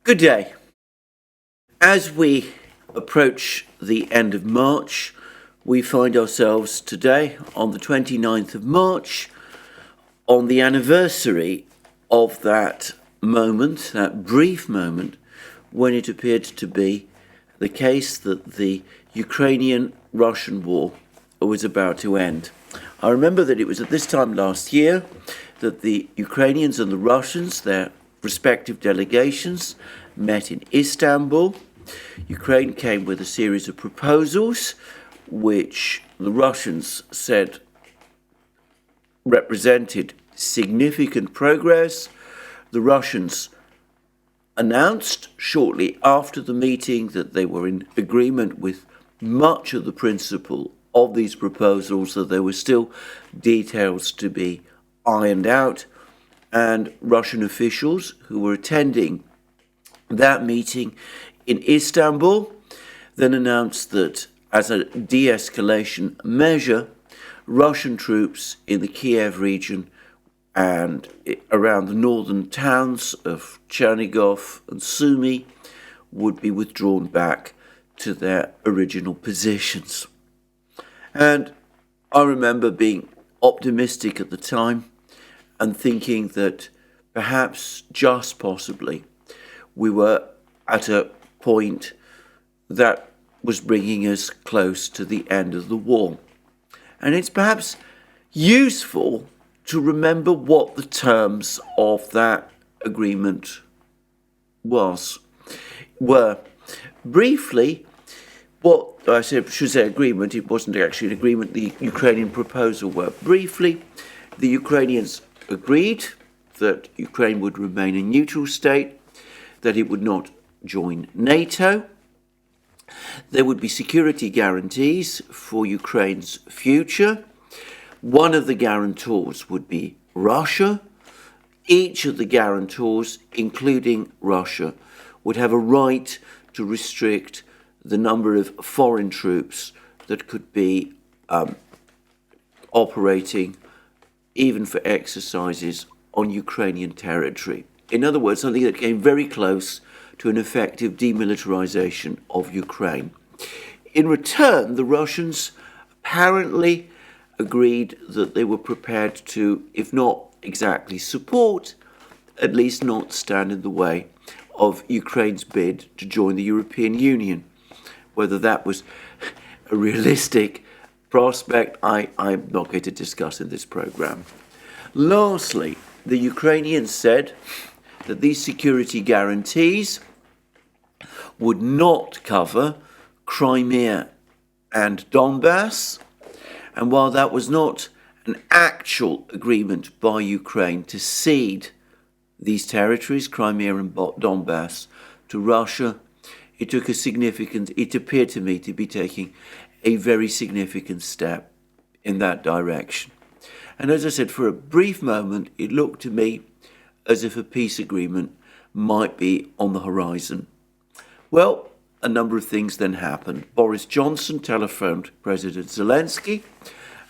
Good day. As we approach the end of March, we find ourselves today on the 29th of March on the anniversary of that moment, that brief moment, when it appeared to be the case that the Ukrainian-Russian war was about to end. I remember that it was at this time last year that the Ukrainians and the Russians, their respective delegations, met in Istanbul. Ukraine came with a series of proposals which the Russians said represented significant progress. The Russians announced shortly after the meeting that they were in agreement with much of the principle of these proposals, that there were still details to be ironed out, and Russian officials who were attending that meeting in Istanbul then announced that as a de-escalation measure, Russian troops in the Kiev region and around the northern towns of Chernigov and Sumy would be withdrawn back to their original positions. And I remember being optimistic at the time and thinking that perhaps, just possibly, we were at a point that was bringing us close to the end of the war. And it's perhaps useful to remember what the terms of that agreement were. Briefly, what I should say agreement, it wasn't actually an agreement, the Ukrainian proposal were. Briefly, the Ukrainians agreed that Ukraine would remain a neutral state, that it would not join NATO. There would be security guarantees for Ukraine's future. One of the guarantors would be Russia. Each of the guarantors, including Russia, would have a right to restrict the number of foreign troops that could be operating even for exercises on Ukrainian territory. In other words, something that came very close to an effective demilitarization of Ukraine. In return, the Russians apparently agreed that they were prepared to, if not exactly support, at least not stand in the way of Ukraine's bid to join the European Union. Whether that was a realistic prospect, I'm not going to discuss in this program. Lastly, the Ukrainians said that these security guarantees would not cover Crimea and Donbass. And while that was not an actual agreement by Ukraine to cede these territories, Crimea and Donbass, to Russia, it appeared to me to be taking a very significant step in that direction. And as I said, for a brief moment, it looked to me as if a peace agreement might be on the horizon. Well, a number of things then happened. Boris Johnson telephoned President Zelensky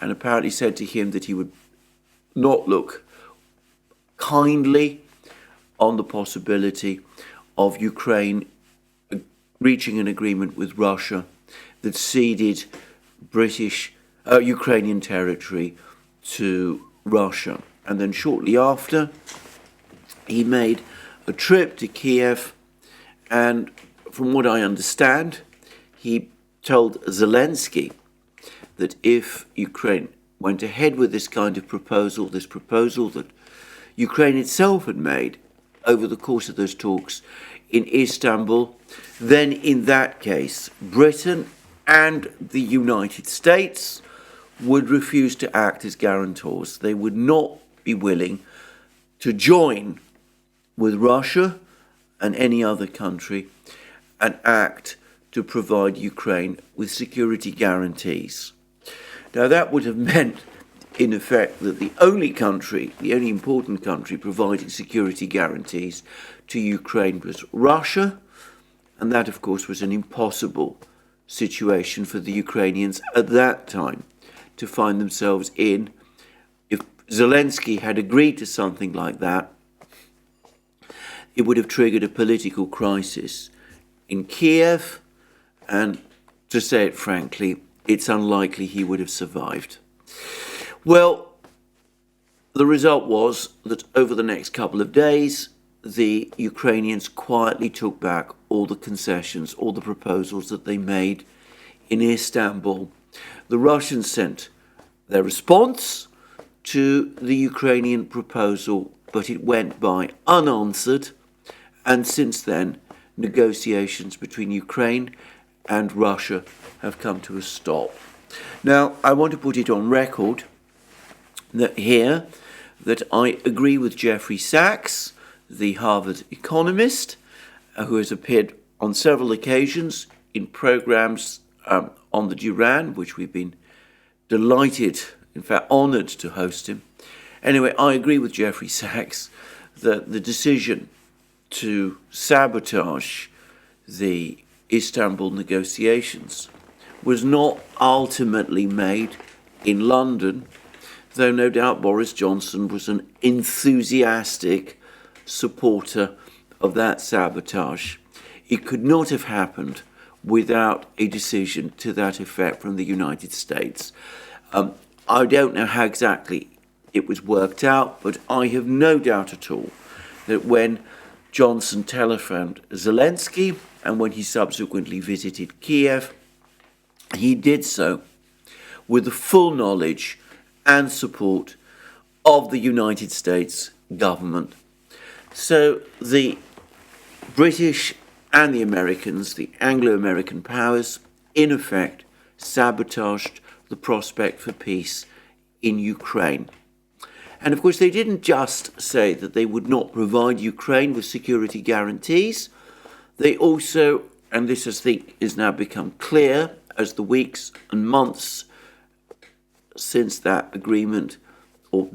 and apparently said to him that he would not look kindly on the possibility of Ukraine reaching an agreement with Russia that ceded Ukrainian territory to Russia. And then shortly after, he made a trip to Kiev, and from what I understand, he told Zelensky that if Ukraine went ahead with this kind of proposal, this proposal that Ukraine itself had made over the course of those talks in Istanbul, then in that case, Britain and the United States would refuse to act as guarantors. They would not be willing to join with Russia and any other country and act to provide Ukraine with security guarantees. Now, that would have meant, in effect, that the only important country providing security guarantees to Ukraine was Russia, and that, of course, was an impossible situation for the Ukrainians at that time to find themselves in. If Zelensky had agreed to something like that, it would have triggered a political crisis in Kiev, and to say it frankly, it's unlikely he would have survived. Well, the result was that over the next couple of days, the Ukrainians quietly took back all the concessions, all the proposals that they made in Istanbul. The Russians sent their response to the Ukrainian proposal, but it went by unanswered, and since then, negotiations between Ukraine and Russia have come to a stop. Now, I want to put it on record that I agree with Jeffrey Sachs, the Harvard economist, who has appeared on several occasions in programs on the Duran, which we've been delighted, in fact honoured to host him. Anyway, I agree with Jeffrey Sachs that the decision to sabotage the Istanbul negotiations was not ultimately made in London, though no doubt Boris Johnson was an enthusiastic supporter of that sabotage. It could not have happened without a decision to that effect from the United States. I don't know how exactly it was worked out, but I have no doubt at all that when Johnson telephoned Zelensky and when he subsequently visited Kiev, he did so with the full knowledge and support of the United States government. So the British and the Americans, the Anglo-American powers, in effect sabotaged the prospect for peace in Ukraine. And of course, they didn't just say that they would not provide Ukraine with security guarantees. They also, and this I think is now become clear as the weeks and months since that agreement, or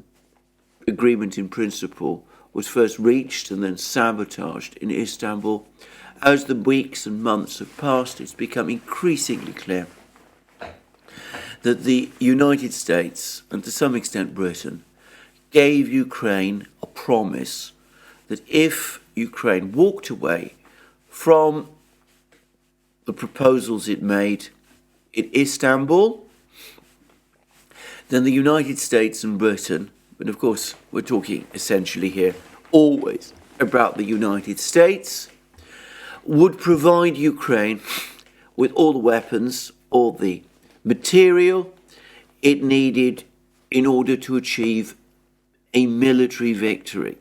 agreement in principle, was first reached and then sabotaged in Istanbul, as the weeks and months have passed, it's become increasingly clear that the United States, and to some extent Britain, gave Ukraine a promise that if Ukraine walked away from the proposals it made in Istanbul, then the United States and Britain, but of course we're talking essentially here always about the United States, would provide Ukraine with all the weapons, all the material it needed in order to achieve a military victory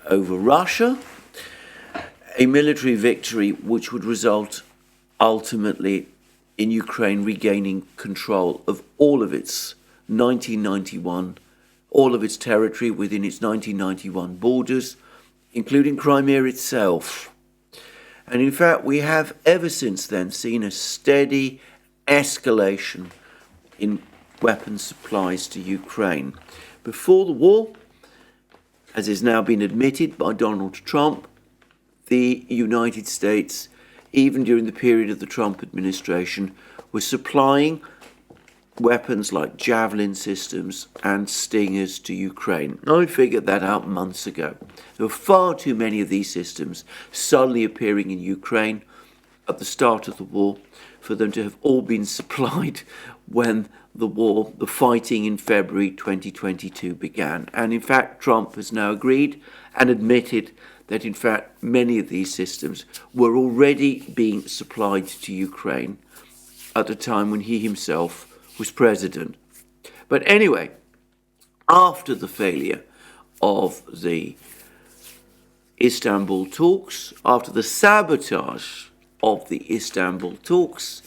over Russia, a military victory which would result ultimately in Ukraine regaining control of all of its 1991, all of its territory within its 1991 borders, including Crimea itself. And in fact, we have ever since then seen a steady escalation in weapons supplies to Ukraine. Before the war, as has now been admitted by Donald Trump, the United States, even during the period of the Trump administration, was supplying weapons like Javelin systems and Stingers to Ukraine. I figured that out months ago. There were far too many of these systems suddenly appearing in Ukraine at the start of the war for them to have all been supplied when the fighting in February 2022 began. And in fact, Trump has now agreed and admitted that in fact many of these systems were already being supplied to Ukraine at a time when he himself was president. But anyway, after the failure of the Istanbul talks, after the sabotage of the Istanbul talks,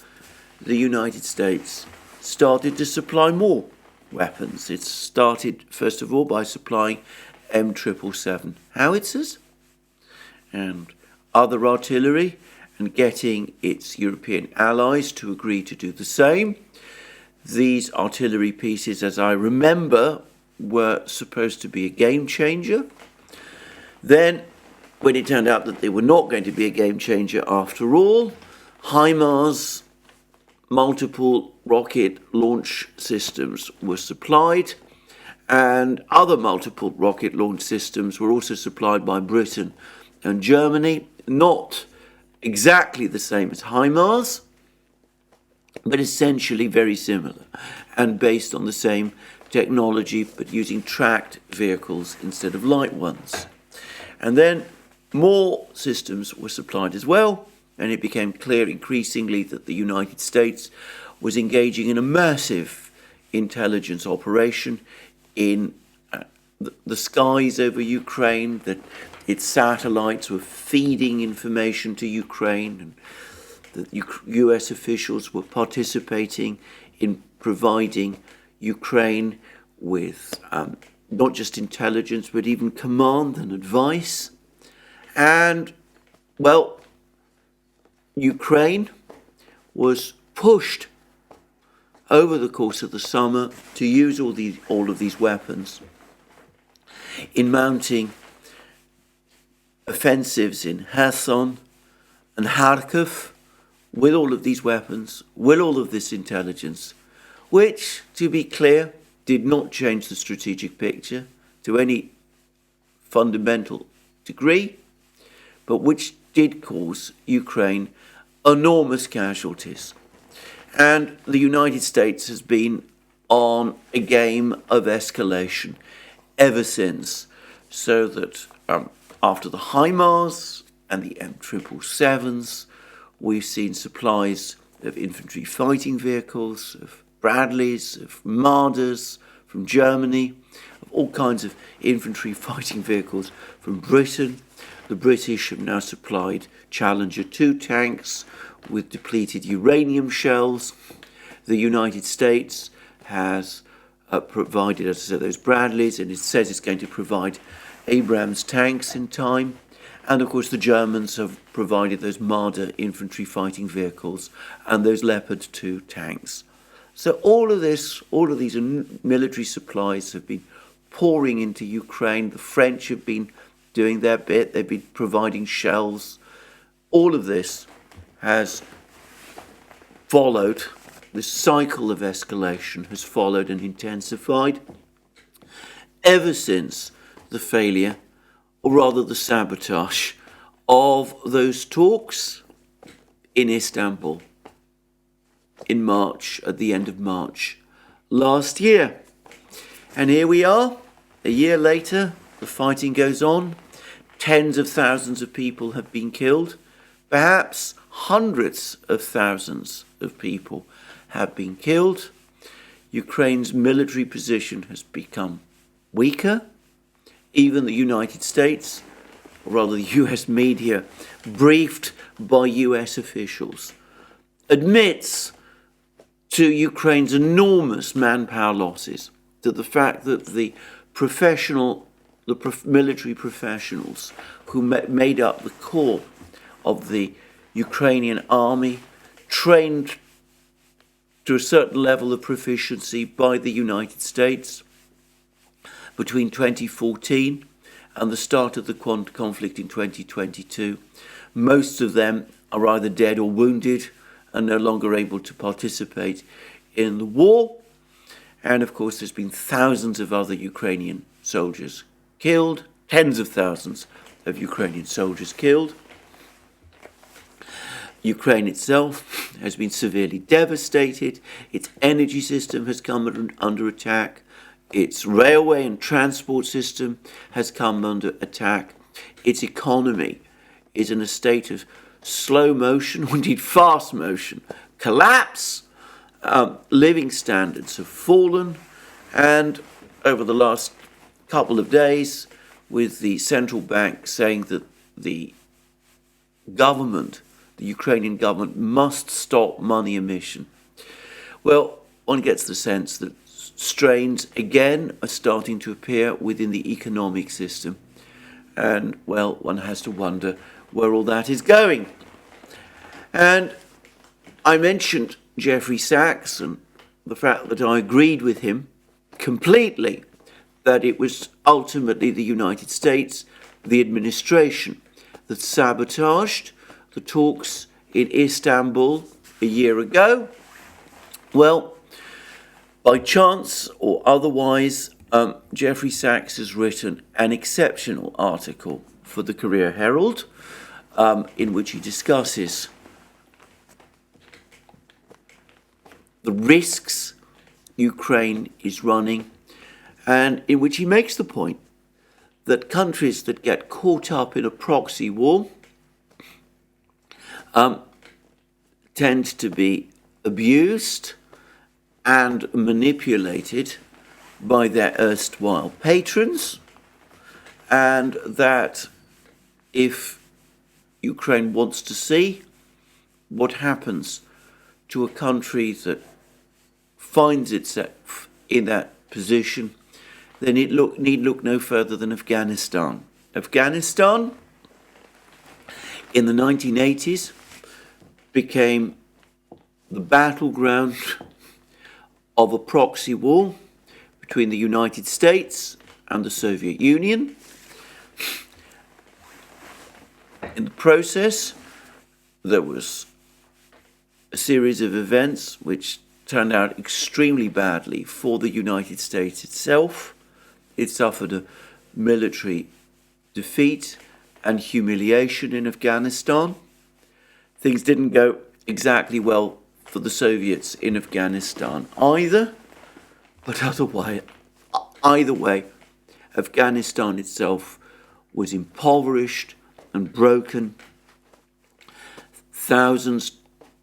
the United States started to supply more weapons. It started, first of all, by supplying M777 howitzers and other artillery, and getting its European allies to agree to do the same. These artillery pieces, as I remember, were supposed to be a game changer. Then, when it turned out that they were not going to be a game changer after all, HIMARS multiple rocket launch systems were supplied, and other multiple rocket launch systems were also supplied by Britain and Germany, not exactly the same as HIMARS, but essentially very similar and based on the same technology, but using tracked vehicles instead of light ones. And then more systems were supplied as well, and it became clear increasingly that the United States was engaging in a massive intelligence operation in the skies over Ukraine, that its satellites were feeding information to Ukraine, and that US officials were participating in providing Ukraine with not just intelligence, but even command and advice. And, well, Ukraine was pushed over the course of the summer to use all of these weapons in mounting offensives in Kherson and Kharkiv with all of these weapons, with all of this intelligence, which, to be clear, did not change the strategic picture to any fundamental degree, but which did cause Ukraine enormous casualties. And the United States has been on a game of escalation ever since, so that after the HIMARS and the M777s, we've seen supplies of infantry fighting vehicles, of Bradleys, of Marders from Germany, of all kinds of infantry fighting vehicles from Britain. The British have now supplied Challenger 2 tanks with depleted uranium shells. The United States has provided, as I said, those Bradleys, and it says it's going to provide Abrams tanks in time. And of course the Germans have provided those Marder infantry fighting vehicles and those Leopard 2 tanks. So all of these military supplies have been pouring into Ukraine. The French have been doing their bit. They've been providing shells. All of this has followed, this cycle of escalation has followed and intensified ever since the failure, or rather the sabotage, of those talks in Istanbul in March, at the end of March last year. And here we are, a year later, the fighting goes on. Tens of thousands of people have been killed. Perhaps hundreds of thousands of people have been killed. Ukraine's military position has become weaker. Even the United States, or rather the US media, briefed by US officials, admits to Ukraine's enormous manpower losses, to the fact that the military professionals who made up the core of the Ukrainian army, trained to a certain level of proficiency by the United States between 2014 and the start of the conflict in 2022. Most of them are either dead or wounded and no longer able to participate in the war. And of course, there's been thousands of other Ukrainian soldiers killed, tens of thousands of Ukrainian soldiers killed. Ukraine itself has been severely devastated. Its energy system has come under attack. Its railway and transport system has come under attack. Its economy is in a state of slow motion, or indeed fast motion, collapse. Living standards have fallen, and over the last couple of days, with the central bank saying that the Ukrainian government must stop money emission, well, one gets the sense that strains again are starting to appear within the economic system. And, well, one has to wonder where all that is going. And I mentioned Jeffrey Sachs and the fact that I agreed with him completely that it was ultimately the United States, the administration, that sabotaged the talks in Istanbul a year ago. Well, by chance or otherwise, Jeffrey Sachs has written an exceptional article for the Career Herald, in which he discusses the risks Ukraine is running, and in which he makes the point that countries that get caught up in a proxy war tend to be abused and manipulated by their erstwhile patrons, and that if Ukraine wants to see what happens to a country that finds itself in that position, then it need look no further than Afghanistan. Afghanistan, in the 1980s, became the battleground of a proxy war between the United States and the Soviet Union. In the process, there was a series of events which turned out extremely badly for the United States itself. It suffered a military defeat and humiliation in Afghanistan. Things didn't go exactly well for the Soviets in Afghanistan either, but either way, Afghanistan itself was impoverished and broken. Thousands,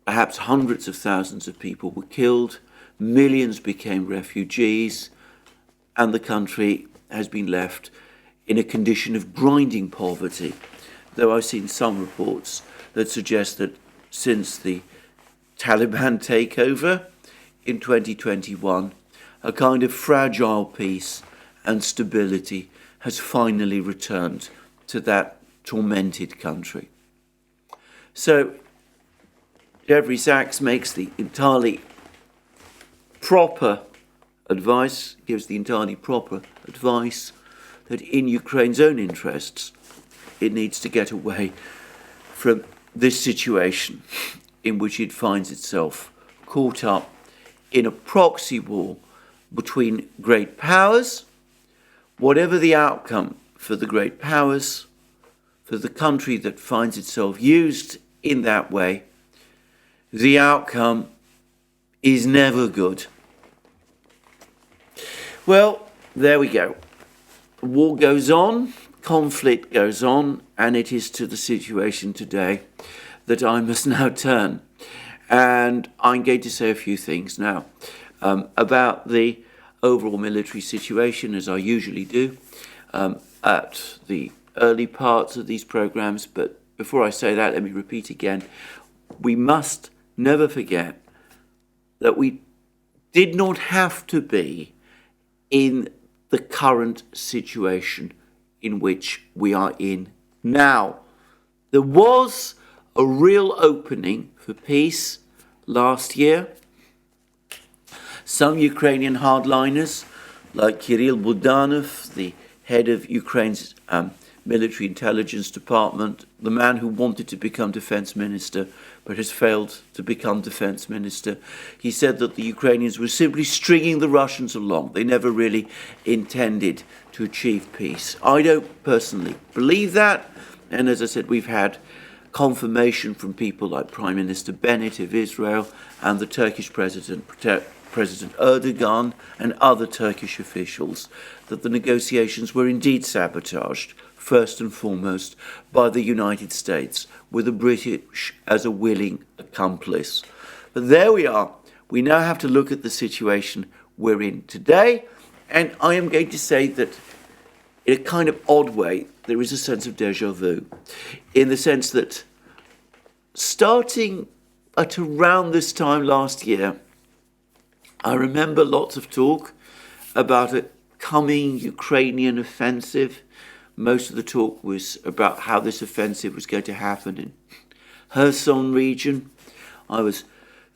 perhaps hundreds of thousands of people were killed, millions became refugees, and the country has been left in a condition of grinding poverty, though I've seen some reports that suggest that since the Taliban takeover in 2021, a kind of fragile peace and stability has finally returned to that tormented country. So Jeffrey Sachs makes the entirely proper advice, gives the entirely proper advice that in Ukraine's own interests, it needs to get away from this situation in which it finds itself caught up in a proxy war between great powers. Whatever the outcome for the great powers, for the country that finds itself used in that way, the outcome is never good. Well, there we go. War goes on, conflict goes on, and it is to the situation today that I must now turn. And I'm going to say a few things now about the overall military situation, as I usually do, at the early parts of these programs. But before I say that, let me repeat again, we must never forget that we did not have to be in the current situation in which we are in now. There was a real opening for peace last year. Some Ukrainian hardliners, like Kirill Budanov, the head of Ukraine's military intelligence department, the man who wanted to become defense minister but has failed to become defense minister, he said that the Ukrainians were simply stringing the Russians along. They never really intended to achieve peace. I don't personally believe that, and as I said, we've had confirmation from people like Prime Minister Bennett of Israel and the Turkish President Erdogan and other Turkish officials that the negotiations were indeed sabotaged, first and foremost by the United States, with the British as a willing accomplice. But there we are. We now have to look at the situation we're in today, and I am going to say that in a kind of odd way, there is a sense of déjà vu, in the sense that starting at around this time last year, I remember lots of talk about a coming Ukrainian offensive. Most of the talk was about how this offensive was going to happen in Kherson region. I was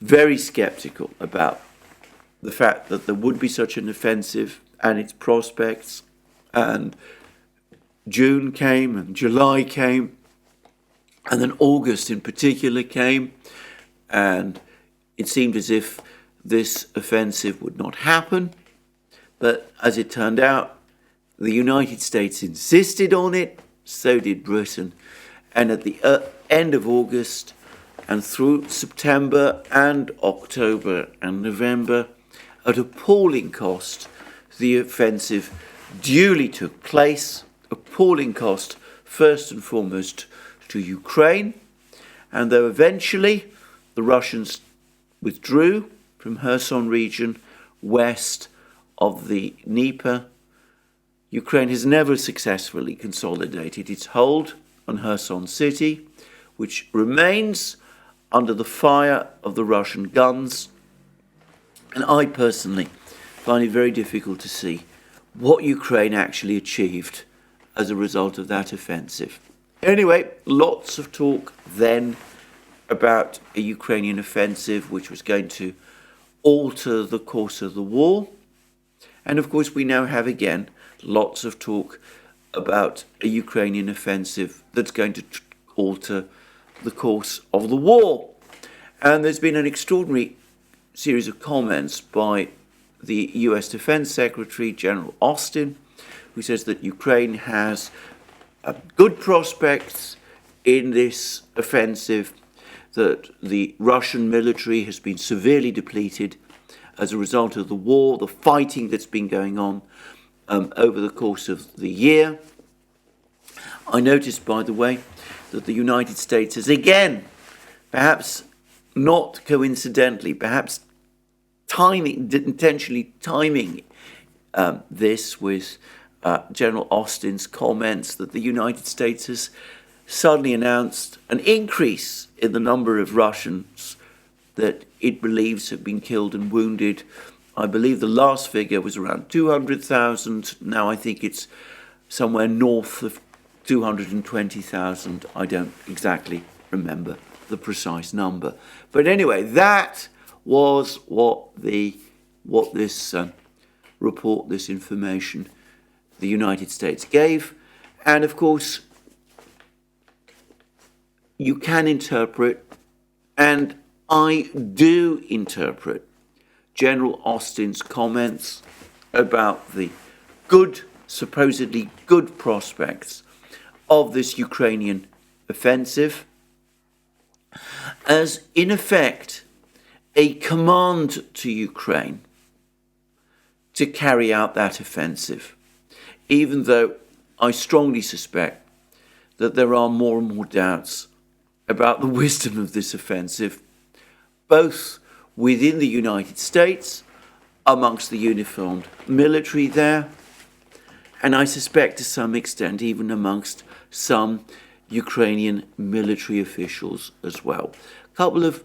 very skeptical about the fact that there would be such an offensive and its prospects. And June came and July came, and then August in particular came, and it seemed as if this offensive would not happen. But as it turned out, the United States insisted on it, so did Britain. And at the end of August and through September and October and November, at appalling cost, the offensive duly took place. Appalling cost, first and foremost, to Ukraine. And though eventually the Russians withdrew from Kherson region west of the Dnieper, Ukraine has never successfully consolidated its hold on Kherson city, which remains under the fire of the Russian guns. And I personally find it very difficult to see what Ukraine actually achieved as a result of that offensive. Anyway, lots of talk then about a Ukrainian offensive which was going to alter the course of the war. And of course, we now have again lots of talk about a Ukrainian offensive that's going to alter the course of the war. And there's been an extraordinary series of comments by the US Defense Secretary, General Austin, who says that Ukraine has good prospects in this offensive, that the Russian military has been severely depleted as a result of the war, the fighting that's been going on over the course of the year. I noticed, by the way, that the United States has again, perhaps not coincidentally, perhaps intentionally timing this with General Austin's comments that the United States has suddenly announced an increase in the number of Russians that it believes have been killed and wounded. I believe the last figure was around 200,000. Now I think it's somewhere north of 220,000. I don't exactly remember the precise number. But anyway, that was what this report, this information, the United States gave. And of course, you can interpret, and I do interpret, General Austin's comments about the supposedly good prospects of this Ukrainian offensive as, in effect, a command to Ukraine to carry out that offensive, even though I strongly suspect that there are more and more doubts about the wisdom of this offensive, both within the United States, amongst the uniformed military there, and I suspect to some extent even amongst some Ukrainian military officials as well. A couple of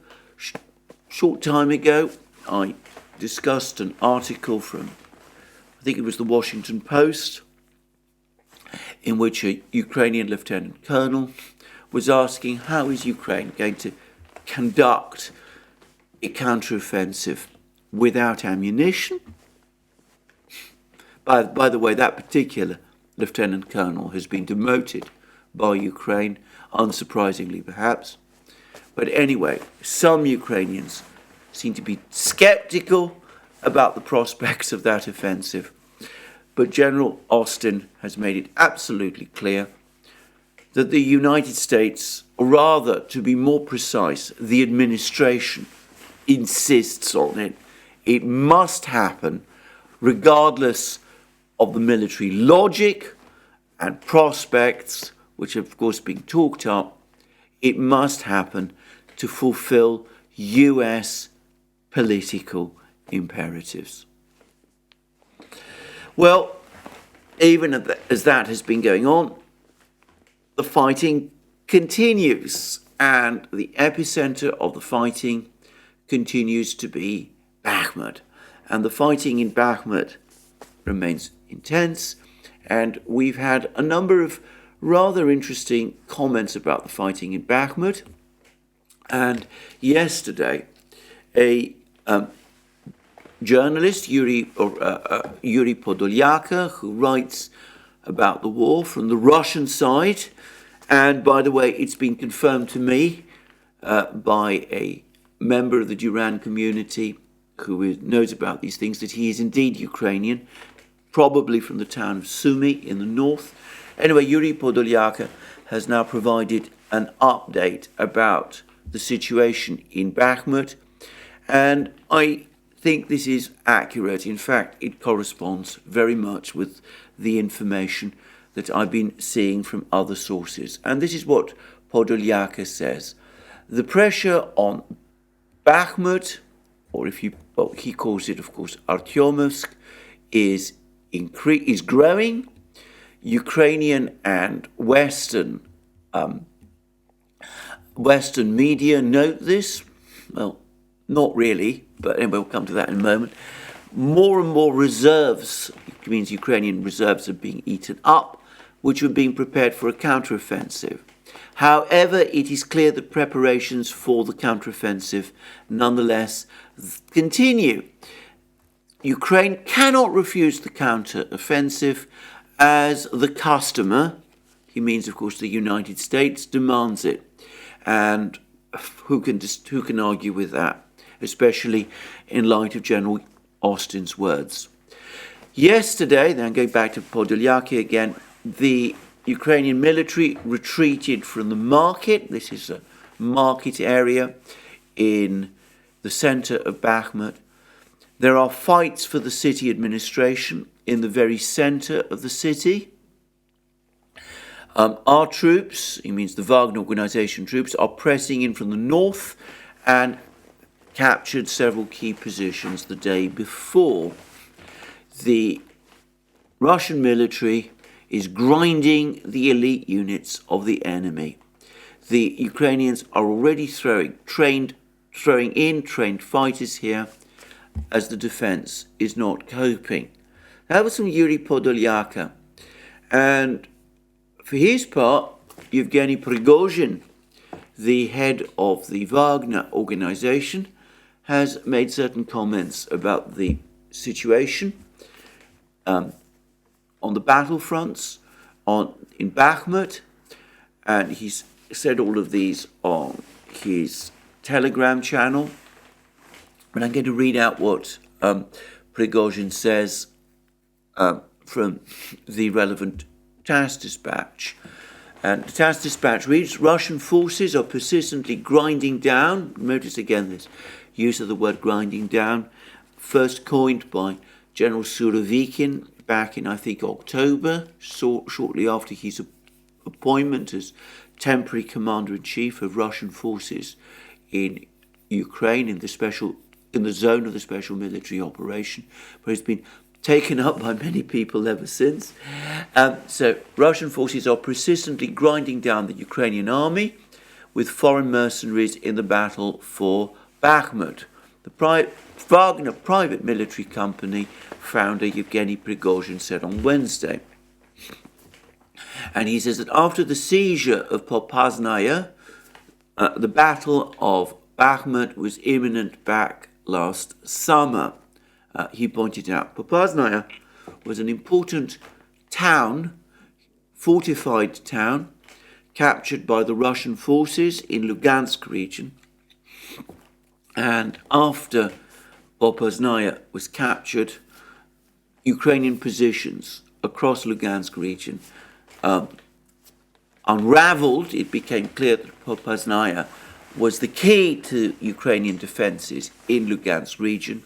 short time ago, I discussed an article from, I think it was the Washington Post, in which a Ukrainian lieutenant colonel was asking how is Ukraine going to conduct a counteroffensive without ammunition. By the way, that particular lieutenant colonel has been demoted by Ukraine, unsurprisingly perhaps. But anyway, some Ukrainians seem to be skeptical about the prospects of that offensive. But General Austin has made it absolutely clear that the United States, or rather, to be more precise, the administration insists on it. It must happen regardless of the military logic and prospects, which have of course been talked up. It must happen to fulfill US political imperatives. Well, even as that has been going on, the fighting continues, and the epicenter of the fighting continues to be Bakhmut. And the fighting in Bakhmut remains intense, and we've had a number of rather interesting comments about the fighting in Bakhmut. And yesterday, a journalist, Yuri Podolyaka, who writes about the war from the Russian side, and by the way, it's been confirmed to me by a member of the Duran community who knows about these things, that he is indeed Ukrainian, probably from the town of Sumy in the north. Anyway, Yuri Podolyaka has now provided an update about the situation in Bakhmut, and I think this is accurate. In fact, it corresponds very much with the information that I've been seeing from other sources. And this is what Podolyaka says. The pressure on Bakhmut, or he calls it, of course, Artyomovsk, is growing. Ukrainian and Western media note this. Well, not really, but anyway, we'll come to that in a moment. More and more reserves, it means Ukrainian reserves, are being eaten up, which were being prepared for a counteroffensive. However, it is clear that preparations for the counteroffensive nonetheless continue. Ukraine cannot refuse the counteroffensive as the customer, he means, of course, the United States, demands it. And who can argue with that, especially in light of General Austin's words? Yesterday, then going back to Podolyaka again, the Ukrainian military retreated from the market. This is a market area in the center of Bakhmut. There are fights for the city administration in the very center of the city. Our troops, it means the Wagner organization troops, are pressing in from the north and captured several key positions the day before. The Russian military is grinding the elite units of the enemy. The Ukrainians are already throwing trained fighters here as the defense is not coping. That was from Yuri Podolyaka. And for his part, Yevgeny Prigozhin, the head of the Wagner organization, has made certain comments about the situation on the battlefronts in Bakhmut, and he's said all of these on his Telegram channel. But I'm going to read out what Prigozhin says from the relevant TASS dispatch. And the TASS dispatch reads, Russian forces are persistently grinding down. Notice again this use of the word grinding down, first coined by General Surovikin back in, I think, October, shortly after his appointment as temporary commander-in-chief of Russian forces in Ukraine, in the zone of the special military operation, where it's been taken up by many people ever since. So Russian forces are persistently grinding down the Ukrainian army with foreign mercenaries in the battle for Bakhmut. The Wagner private military company founder Yevgeny Prigozhin said on Wednesday. And he says that after the seizure of Popasnaya, the Battle of Bakhmut was imminent back last summer. He pointed out Popasnaya was an important town, fortified town, captured by the Russian forces in Lugansk region. And after Popasnaya was captured, Ukrainian positions across Lugansk region unraveled. It became clear that Popasnaya was the key to Ukrainian defenses in Lugansk region.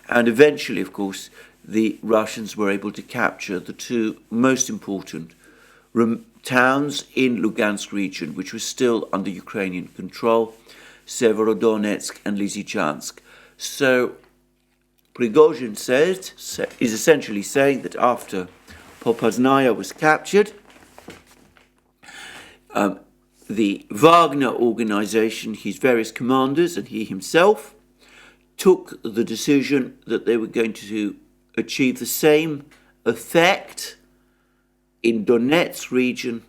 And eventually, of course, the Russians were able to capture the two most important towns in Lugansk region, which was still under Ukrainian control, Severodonetsk and Lysychansk. So Prigozhin is essentially saying that after Popasnaya was captured, the Wagner organization, his various commanders and he himself, took the decision that they were going to achieve the same effect in Donetsk region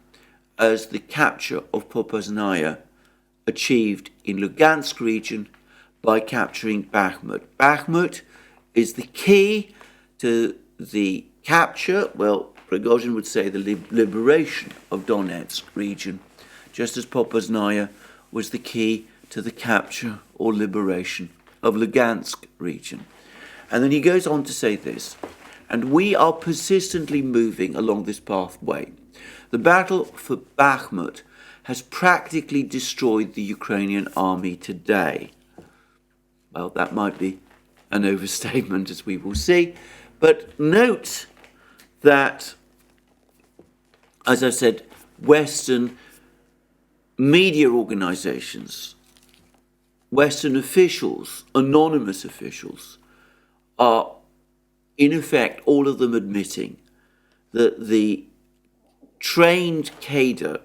as the capture of Popasnaya achieved in Lugansk region by capturing Bakhmut. Bakhmut is the key to the capture, well, Prigozhin would say the liberation of Donetsk region, just as Popasnaya was the key to the capture or liberation of Lugansk region. And then he goes on to say this, and we are persistently moving along this pathway. The battle for Bakhmut has practically destroyed the Ukrainian army today. Well, that might be an overstatement, as we will see, but note that, as I said, Western media organizations, Western officials, anonymous officials, are in effect all of them admitting that the trained cadre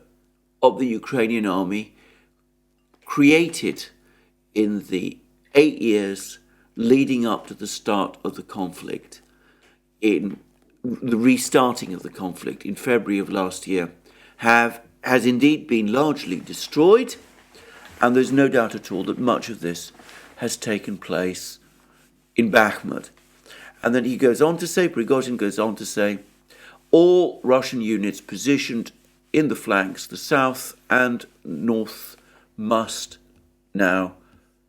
of the Ukrainian army created in the 8 years leading up to the start of the conflict, in the restarting of the conflict in February of last year, has indeed been largely destroyed, and there's no doubt at all that much of this has taken place in Bakhmut. And then he goes on to say, Prigozhin goes on to say, all Russian units positioned in the flanks, the south and north, must now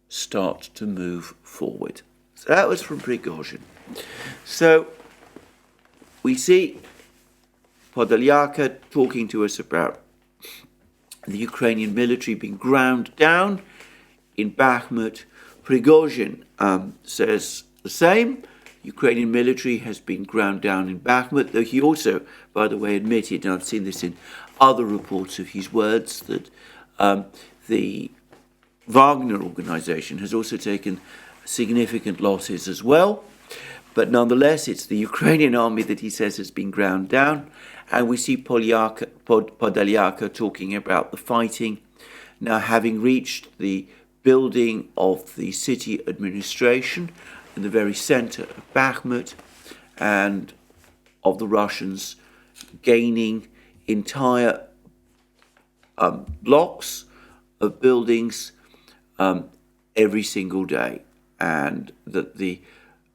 start to move forward. So that was from Prigozhin. So we see Podolyaka talking to us about the Ukrainian military being ground down in Bakhmut. Prigozhin says the same. Ukrainian military has been ground down in Bakhmut, though he also, by the way, admitted, and I've seen this in other reports of his words, that the Wagner organization has also taken significant losses as well. But nonetheless, it's the Ukrainian army that he says has been ground down. And we see Podolyaka talking about the fighting now having reached the building of the city administration in the very center of Bakhmut, and of the Russians gaining entire blocks of buildings every single day, and that the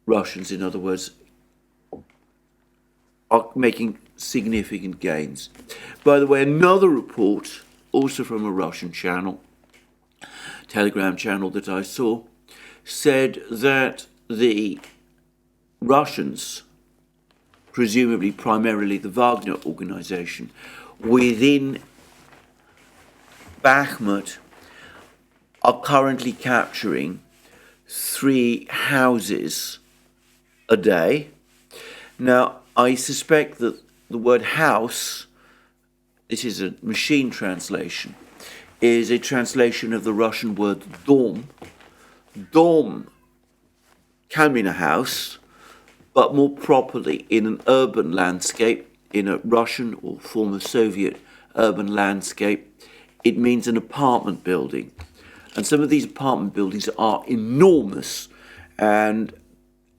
Russians, in other words, are making significant gains. By the way, another report, also from a Russian channel, Telegram channel that I saw, said that the Russians, presumably primarily the Wagner organization, within Bakhmut are currently capturing 3 houses a day. Now, I suspect that the word house, this is a machine translation, is a translation of the Russian word dom. Dom can mean a house, but more properly in an urban landscape, in a Russian or former Soviet urban landscape, it means an apartment building. And some of these apartment buildings are enormous, and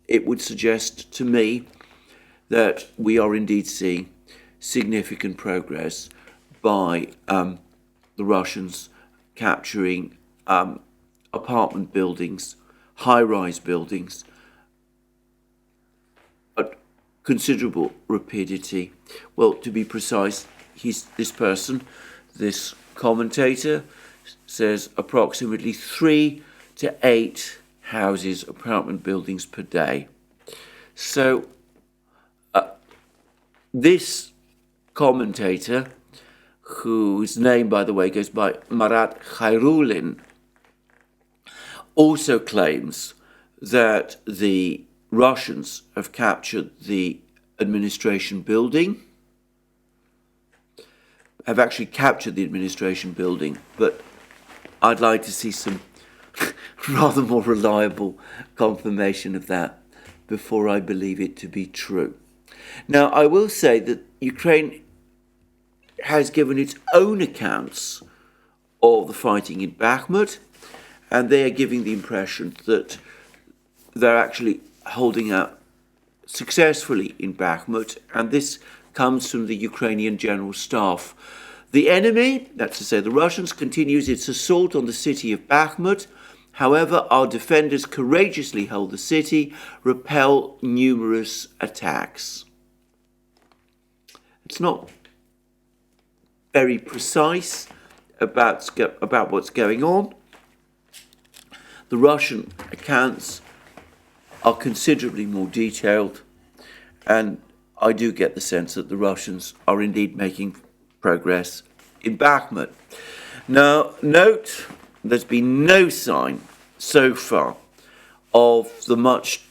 it would suggest to me that we are indeed seeing significant progress by the Russians capturing apartment buildings, high-rise buildings, at considerable rapidity. Well, to be precise, this commentator, says approximately 3 to 8 houses, apartment buildings per day. So this commentator, whose name, by the way, goes by Marat Khairulin, also claims that the Russians have captured the administration building, have actually captured the administration building, but I'd like to see some rather more reliable confirmation of that before I believe it to be true. Now, I will say that Ukraine has given its own accounts of the fighting in Bakhmut, and they are giving the impression that they're actually holding out successfully in Bakhmut, and this comes from the Ukrainian General Staff. The enemy, that's to say the Russians, continues its assault on the city of Bakhmut. However, our defenders courageously hold the city, repel numerous attacks. It's not very precise about what's going on. The Russian accounts are considerably more detailed, and I do get the sense that the Russians are indeed making progress in Bakhmut. Now, note there's been no sign so far of the much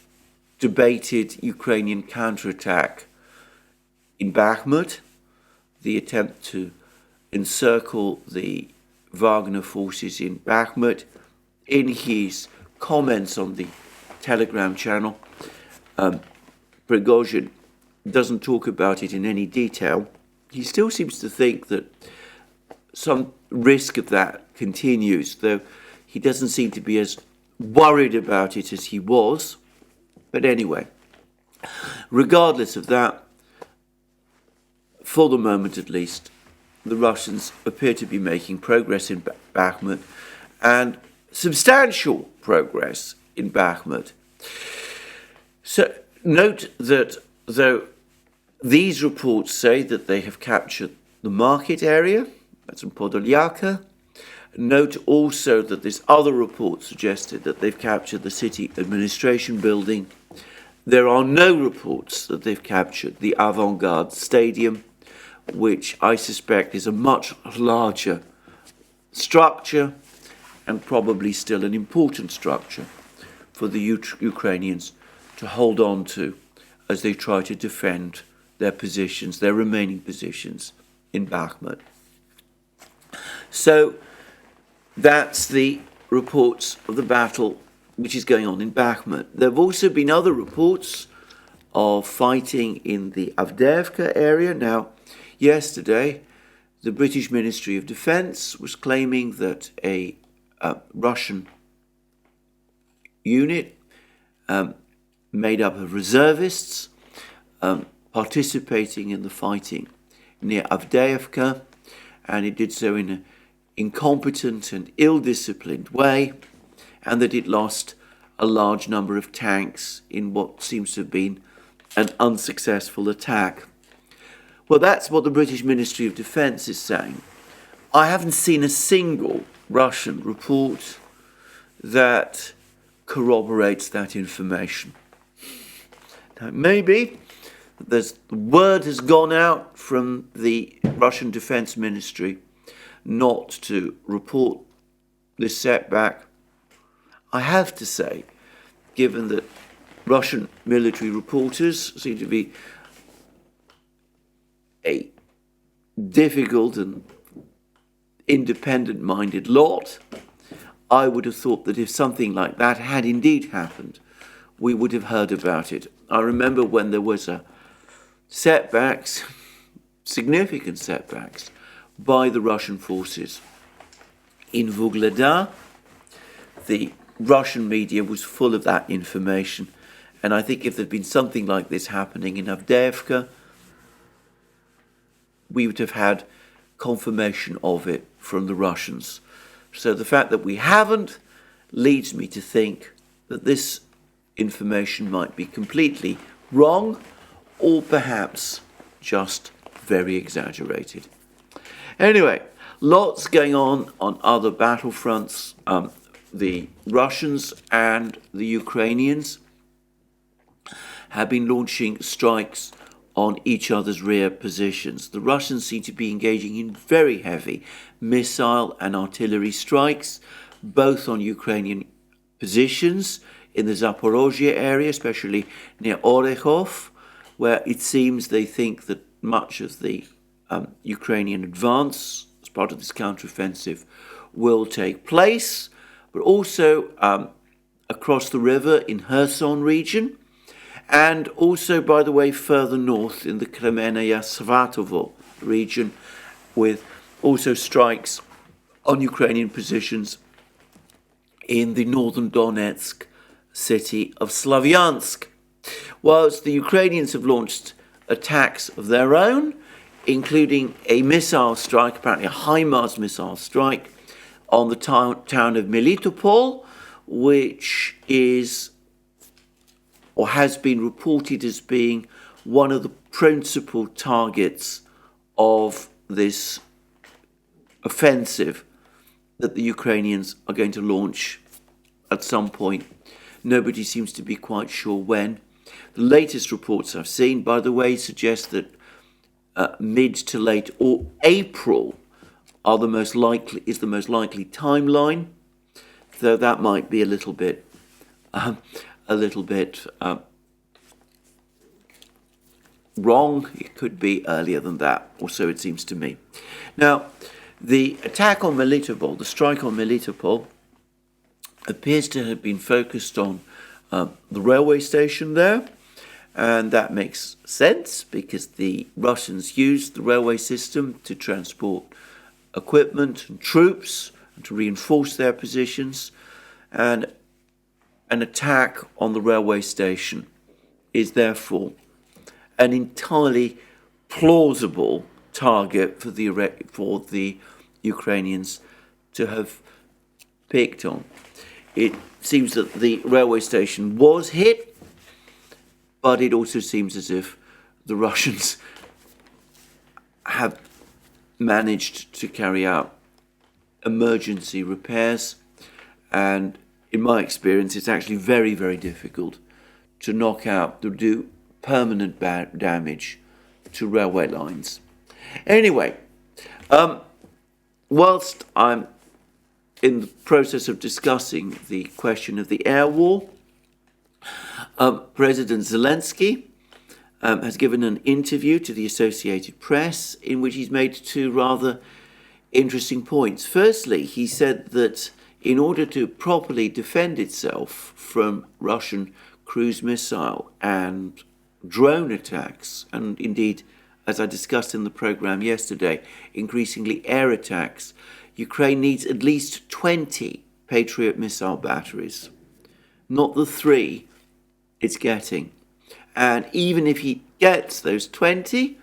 debated Ukrainian counterattack in Bakhmut, the attempt to encircle the Wagner forces in Bakhmut. In his comments on the Telegram channel, Prigozhin doesn't talk about it in any detail. He still seems to think that some risk of that continues, though he doesn't seem to be as worried about it as he was. But anyway, regardless of that, for the moment at least, the Russians appear to be making progress in Bakhmut, and substantial progress in Bakhmut. So note that though these reports say that they have captured the market area, that's in Podolyaka, note also that this other report suggested that they've captured the city administration building. There are no reports that they've captured the Avant-Garde Stadium, which I suspect is a much larger structure and probably still an important structure for the Ukrainians to hold on to as they try to defend their positions, their remaining positions in Bakhmut. So that's the reports of the battle which is going on in Bakhmut. There have also been other reports of fighting in the Avdiivka area. Now, yesterday, the British Ministry of Defence was claiming that a Russian unit made up of reservists participating in the fighting near Avdiivka, and it did so in an incompetent and ill-disciplined way, and that it lost a large number of tanks in what seems to have been an unsuccessful attack. Well, that's what the British Ministry of Defence is saying. I haven't seen a single Russian report that corroborates that information. Now, maybe the word has gone out from the Russian Defence Ministry not to report this setback. I have to say, given that Russian military reporters seem to be a difficult and independent-minded lot, I would have thought that if something like that had indeed happened, we would have heard about it. I remember when there was significant setbacks by the Russian forces in Vuhledar. The Russian media was full of that information, and I think if there'd been something like this happening in Avdiivka, we would have had confirmation of it from the Russians. So the fact that we haven't leads me to think that this information might be completely wrong, or perhaps just very exaggerated. Anyway, lots going on other battlefronts. The Russians and the Ukrainians have been launching strikes on each other's rear positions. The Russians seem to be engaging in very heavy missile and artillery strikes, both on Ukrainian positions in the Zaporozhye area, especially near Orekhov, where it seems they think that much of the Ukrainian advance as part of this counteroffensive will take place, but also across the river in Kherson region, and also, by the way, further north in the Kremenaya-Svatovo region, with also strikes on Ukrainian positions in the northern Donetsk city of Slavyansk. Whilst the Ukrainians have launched attacks of their own, including a missile strike, apparently a HIMARS missile strike, on the town of Melitopol, which is or has been reported as being one of the principal targets of this offensive that the Ukrainians are going to launch at some point. Nobody seems to be quite sure when. The latest reports I've seen, by the way, suggest that mid to late or April is the most likely timeline, though that might be a little bit wrong. It could be earlier than that, or so it seems to me. Now, the attack on Melitopol, the strike on Melitopol, appears to have been focused on the railway station there, and that makes sense because the Russians used the railway system to transport equipment and troops and to reinforce their positions, and an attack on the railway station is therefore an entirely plausible target for the Ukrainians to have picked on. It seems that the railway station was hit, but it also seems as if the Russians have managed to carry out emergency repairs, and in my experience it's actually very, very difficult to do permanent damage to railway lines. Anyway, whilst I'm in the process of discussing the question of the air war, President Zelensky has given an interview to the Associated Press in which he's made two rather interesting points. Firstly, he said that in order to properly defend itself from Russian cruise missile and drone attacks, and indeed, as I discussed in the programme yesterday, increasingly air attacks, Ukraine needs at least 20 Patriot missile batteries, not the 3 it's getting. And even if he gets those 20,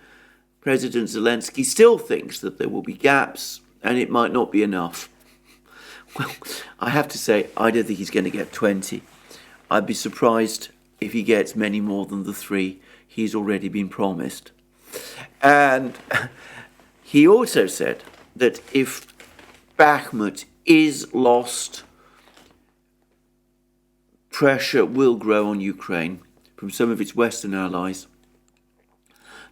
President Zelensky still thinks that there will be gaps and it might not be enough. Well, I have to say, I don't think he's going to get 20. I'd be surprised if he gets many more than the 3 he's already been promised. And he also said that if Bakhmut is lost, pressure will grow on Ukraine from some of its Western allies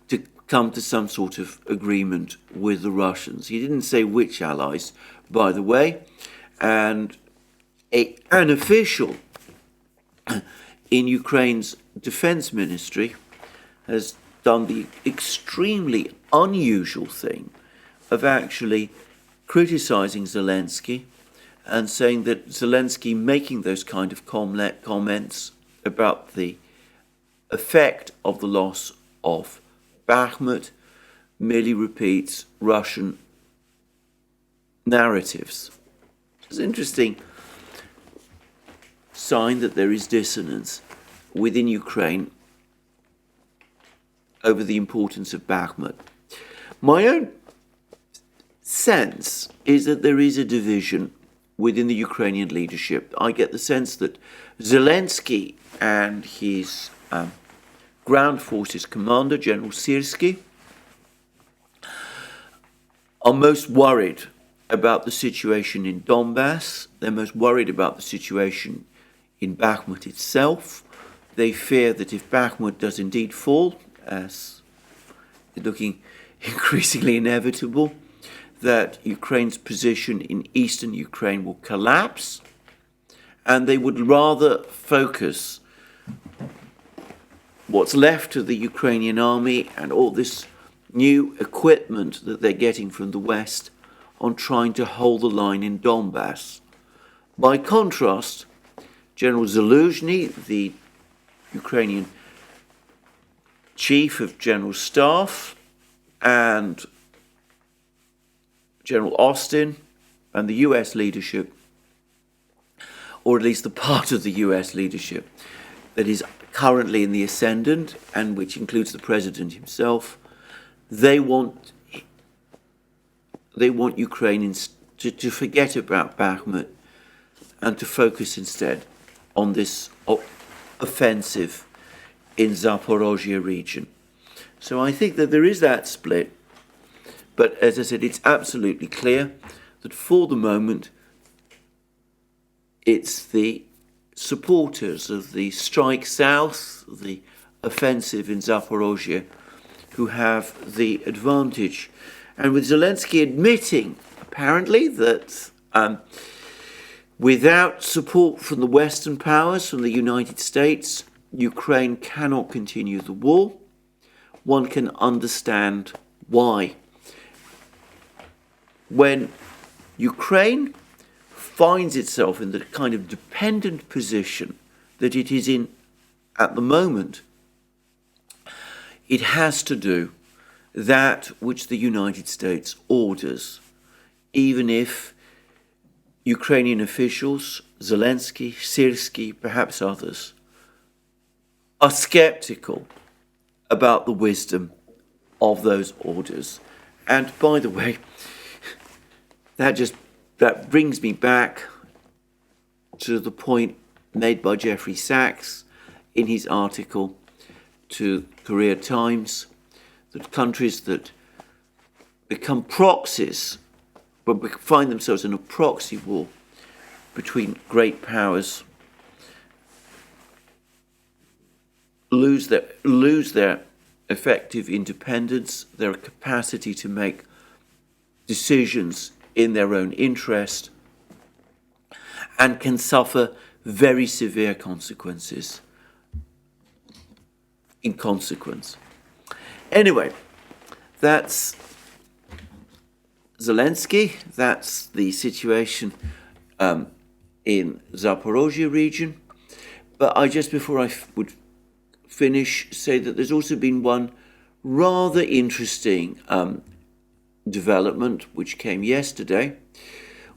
to come to some sort of agreement with the Russians. He didn't say which allies, by the way, and an official in Ukraine's defense ministry has done the extremely unusual thing of actually criticizing Zelensky and saying that Zelensky making those kind of comments about the effect of the loss of Bakhmut merely repeats Russian narratives. It's an interesting sign that there is dissonance within Ukraine over the importance of Bakhmut. My own sense is that there is a division within the Ukrainian leadership. I get the sense that Zelensky and his ground forces commander, General Syrskyi, are most worried about the situation in Donbass. They're most worried about the situation in Bakhmut itself. They fear that if Bakhmut does indeed fall, as is looking increasingly inevitable, that Ukraine's position in eastern Ukraine will collapse, and they would rather focus what's left of the Ukrainian army and all this new equipment that they're getting from the West on trying to hold the line in Donbass. By contrast, General Zaluzhny, the Ukrainian Chief of General Staff, and General Austin and the US leadership, or at least the part of the US leadership that is currently in the ascendant and which includes the president himself, they want Ukrainians to forget about Bakhmut and to focus instead on this offensive in Zaporozhye region. So I think that there is that split. But as I said, it's absolutely clear that for the moment, it's the supporters of the strike south, the offensive in Zaporozhye, who have the advantage. And with Zelensky admitting, apparently, that without support from the Western powers, from the United States, Ukraine cannot continue the war, one can understand why. When Ukraine finds itself in the kind of dependent position that it is in at the moment, it has to do that which the United States orders, even if Ukrainian officials, Zelensky, Syrskyi, perhaps others, are skeptical about the wisdom of those orders. And by the way, that brings me back to the point made by Jeffrey Sachs in his article to Korea Times, that countries that become proxies, but find themselves in a proxy war between great powers, lose their effective independence, their capacity to make decisions in their own interest, and can suffer very severe consequences in consequence. Anyway, that's Zelensky, that's the situation in Zaporozhye region. But I just, before I would finish, say that there's also been one rather interesting development which came yesterday,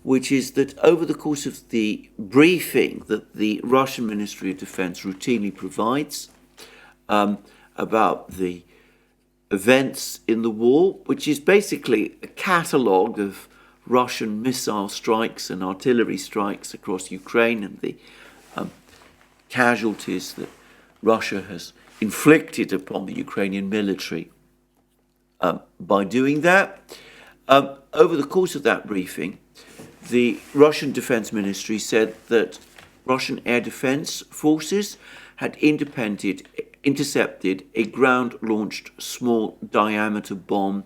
which is that over the course of the briefing that the Russian Ministry of Defense routinely provides about the events in the war, which is basically a catalogue of Russian missile strikes and artillery strikes across Ukraine and the casualties that Russia has inflicted upon the Ukrainian military by doing that. Over the course of that briefing, the Russian Defense Ministry said that Russian air defense forces had intercepted a ground-launched small-diameter bomb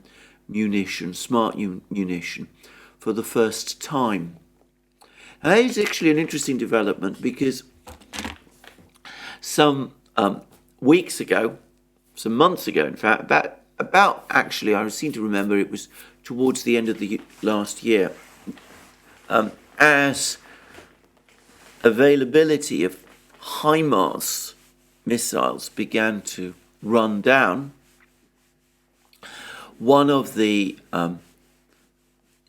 munition, smart munition, for the first time. And that is actually an interesting development because some weeks ago, some months ago, in fact, about actually, I seem to remember it was towards the end of the last year, as availability of HIMARS missiles began to run down, one of the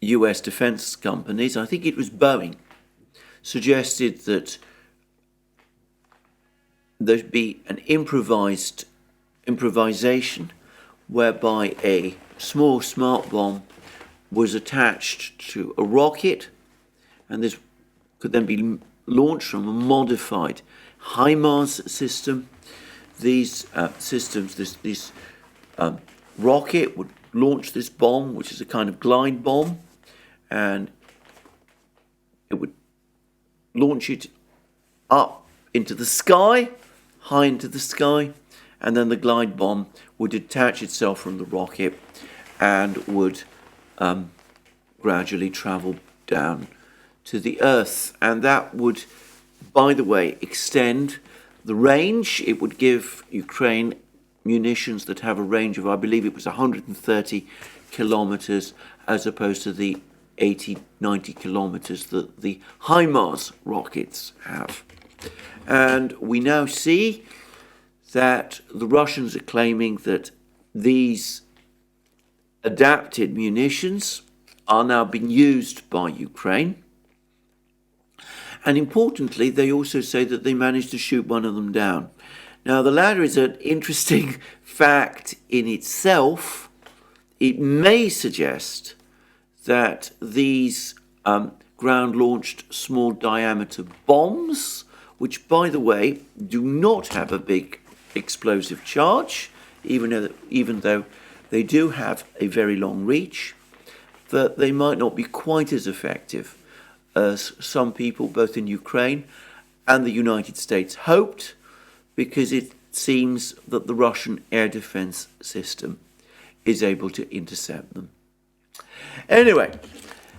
US defense companies, I think it was Boeing, suggested that there'd be an improvisation whereby a small smart bomb was attached to a rocket, and this could then be launched from a modified HIMARS system. These systems, this rocket would launch this bomb, which is a kind of glide bomb, and it would launch it up into the sky, high into the sky, and then the glide bomb would detach itself from the rocket and would gradually travel down to the Earth. And that would, by the way, extend the range. It would give Ukraine munitions that have a range of, I believe it was 130 kilometers, as opposed to the 80, 90 kilometers that the HIMARS rockets have. And we now see that the Russians are claiming that these adapted munitions are now being used by Ukraine. And importantly, they also say that they managed to shoot one of them down. Now, the latter is an interesting fact in itself. It may suggest that these ground-launched small-diameter bombs, which, by the way, do not have a big explosive charge, even though they do have a very long reach, that they might not be quite as effective as some people, both in Ukraine and the United States hoped, because it seems that the Russian air defense system is able to intercept them. Anyway,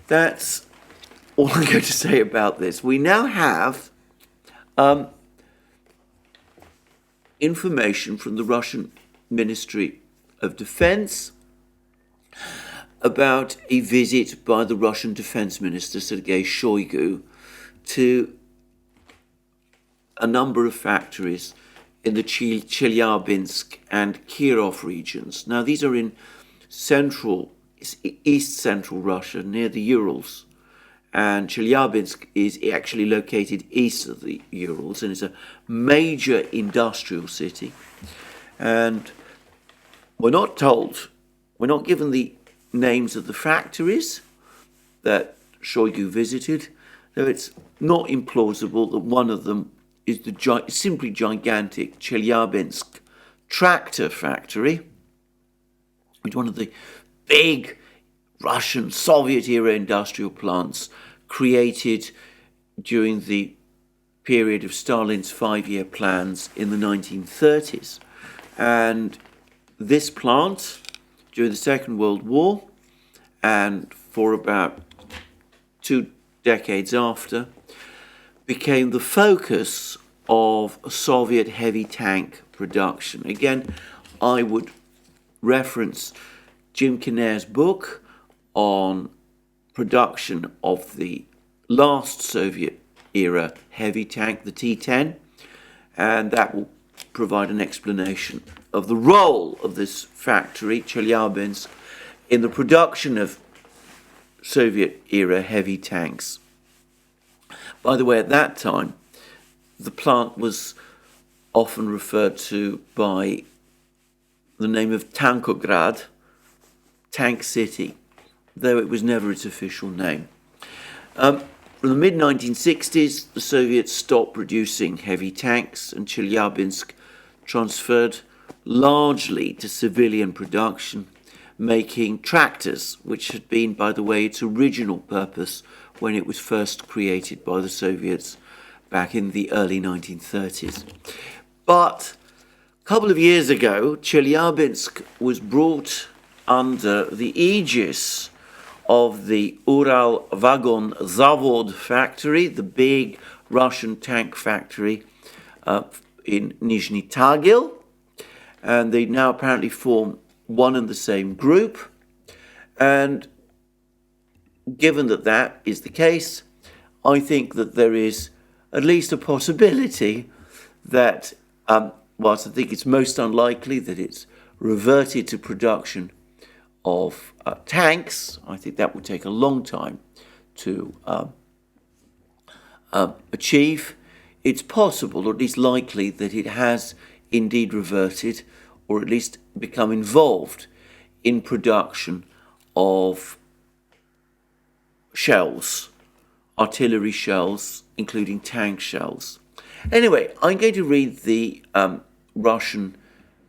that's all I'm going to say about this. We now have information from the Russian Ministry of Defense about a visit by the Russian Defense Minister Sergei Shoigu to a number of factories in the Chelyabinsk and Kirov regions. Now, these are in east central Russia, near the Urals. And Chelyabinsk is actually located east of the Urals, and it's a major industrial city. And we're not given the names of the factories that Shoigu visited, though it's not implausible that one of them is the simply gigantic Chelyabinsk tractor factory, which is one of the big Russian Soviet-era industrial plants created during the period of Stalin's 5-year plans in the 1930s. And this plant, during the Second World War, and for about 2 decades after, became the focus of Soviet heavy tank production. Again, I would reference Jim Kinnair's book on production of the last Soviet-era heavy tank, the T-10, and that will provide an explanation of the role of this factory, Chelyabinsk, in the production of Soviet-era heavy tanks. By the way, at that time, the plant was often referred to by the name of Tankograd, Tank City, though it was never its official name. From the mid-1960s, the Soviets stopped producing heavy tanks, and Chelyabinsk transferred largely to civilian production, making tractors, which had been, by the way, its original purpose when it was first created by the Soviets back in the early 1930s. But a couple of years ago, Chelyabinsk was brought under the aegis of the Ural Vagon Zavod factory, the big Russian tank factory in Nizhny Tagil, and they now apparently form one and the same group. And given that that is the case, I think that there is at least a possibility that, whilst I think it's most unlikely that it's reverted to production of tanks, I think that would take a long time to achieve. It's possible, or at least likely, that it has indeed reverted, or at least become involved in production of shells, artillery shells, including tank shells. Anyway, I'm going to read the Russian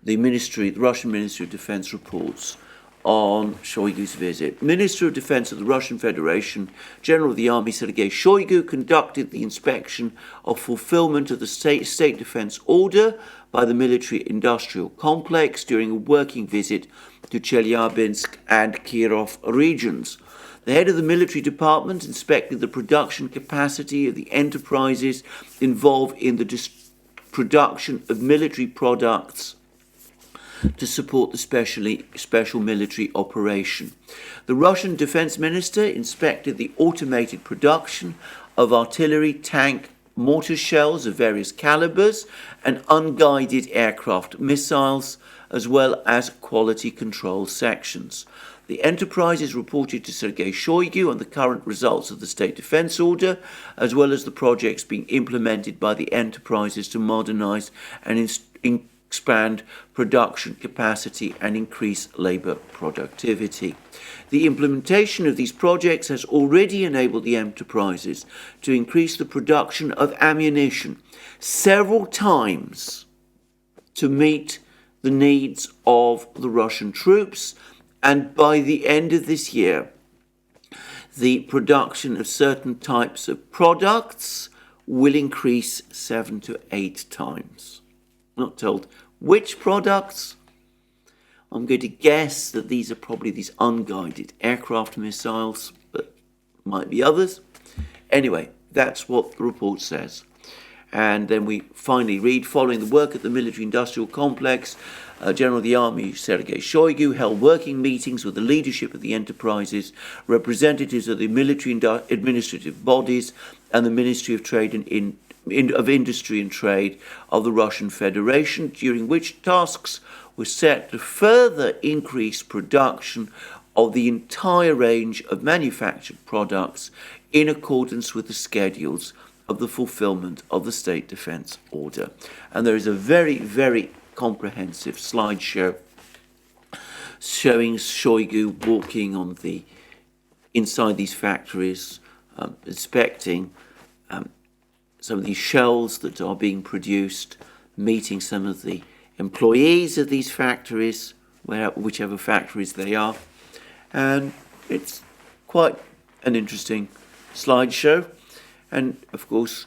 Ministry of Defense reports on Shoigu's visit. Minister of Defense of the Russian Federation, General of the Army Sergei Shoigu, conducted the inspection of fulfillment of the state defense order by the military-industrial complex during a working visit to Chelyabinsk and Kirov regions. The head of the military department inspected the production capacity of the enterprises involved in the production of military products to support the special military operation. The Russian defense minister inspected the automated production of artillery, tank, mortar shells of various calibers and unguided aircraft missiles, as well as quality control sections. The enterprises reported to Sergei Shoigu on the current results of the state defense order, as well as the projects being implemented by the enterprises to modernize and expand production capacity and increase labor productivity. The implementation of these projects has already enabled the enterprises to increase the production of ammunition several times to meet the needs of the Russian troops, and by the end of this year, the production of certain types of products will increase 7 to 8 times. Not told which products. I'm going to guess that these are probably these unguided aircraft missiles, but might be others. Anyway, that's what the report says. And then we finally read, following the work at the military-industrial complex, General of the Army Sergei Shoigu held working meetings with the leadership of the enterprises, representatives of the military administrative bodies, and the Ministry of Trade of Industry and Trade of the Russian Federation, during which tasks were set to further increase production of the entire range of manufactured products in accordance with the schedules of the fulfillment of the State Defence Order. And there is a very, very comprehensive slideshow showing Shoigu walking on inside these factories, inspecting some of these shells that are being produced, meeting some of the employees of these factories, whichever factories they are. And it's quite an interesting slideshow. And of course,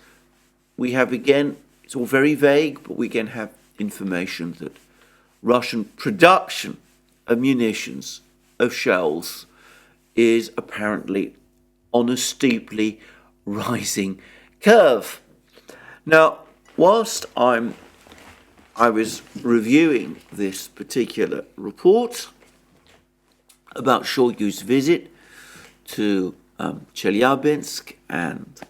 we have again, it's all very vague, but we again have information that Russian production of munitions, of shells, is apparently on a steeply rising curve. Now, whilst I was reviewing this particular report about Shoigu's visit to Chelyabinsk and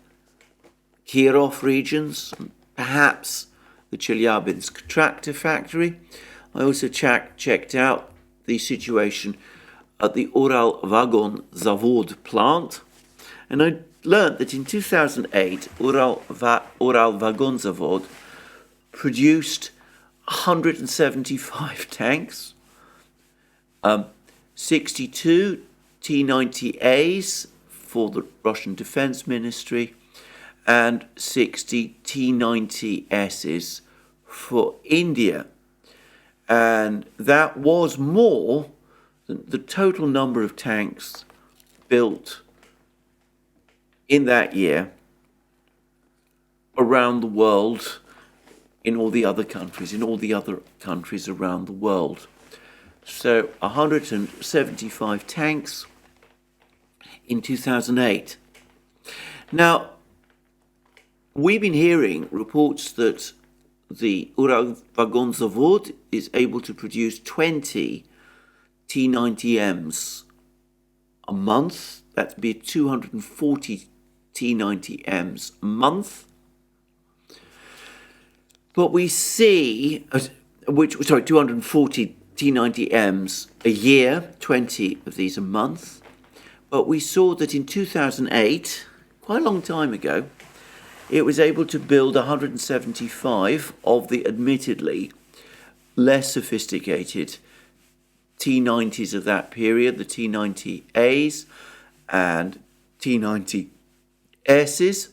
Kirov regions, perhaps the Chelyabinsk tractor factory, I also checked out the situation at the Ural Vagon Zavod plant, and I learned that in 2008 Ural Vagon Zavod produced 175 tanks, 62 T-90As for the Russian Defense Ministry, and 60 T-90Ss for India. And that was more than the total number of tanks built in that year around the world in all the other countries around the world. So 175 tanks in 2008. Now, we've been hearing reports that the Ural Vagon Zavod is able to produce 20 T-90Ms a month. That'd be 240 T-90Ms a month. But we see, 240 T-90Ms a year, 20 of these a month. But we saw that in 2008, quite a long time ago, it was able to build 175 of the admittedly less sophisticated T-90s of that period, the T-90As and T-90Ss.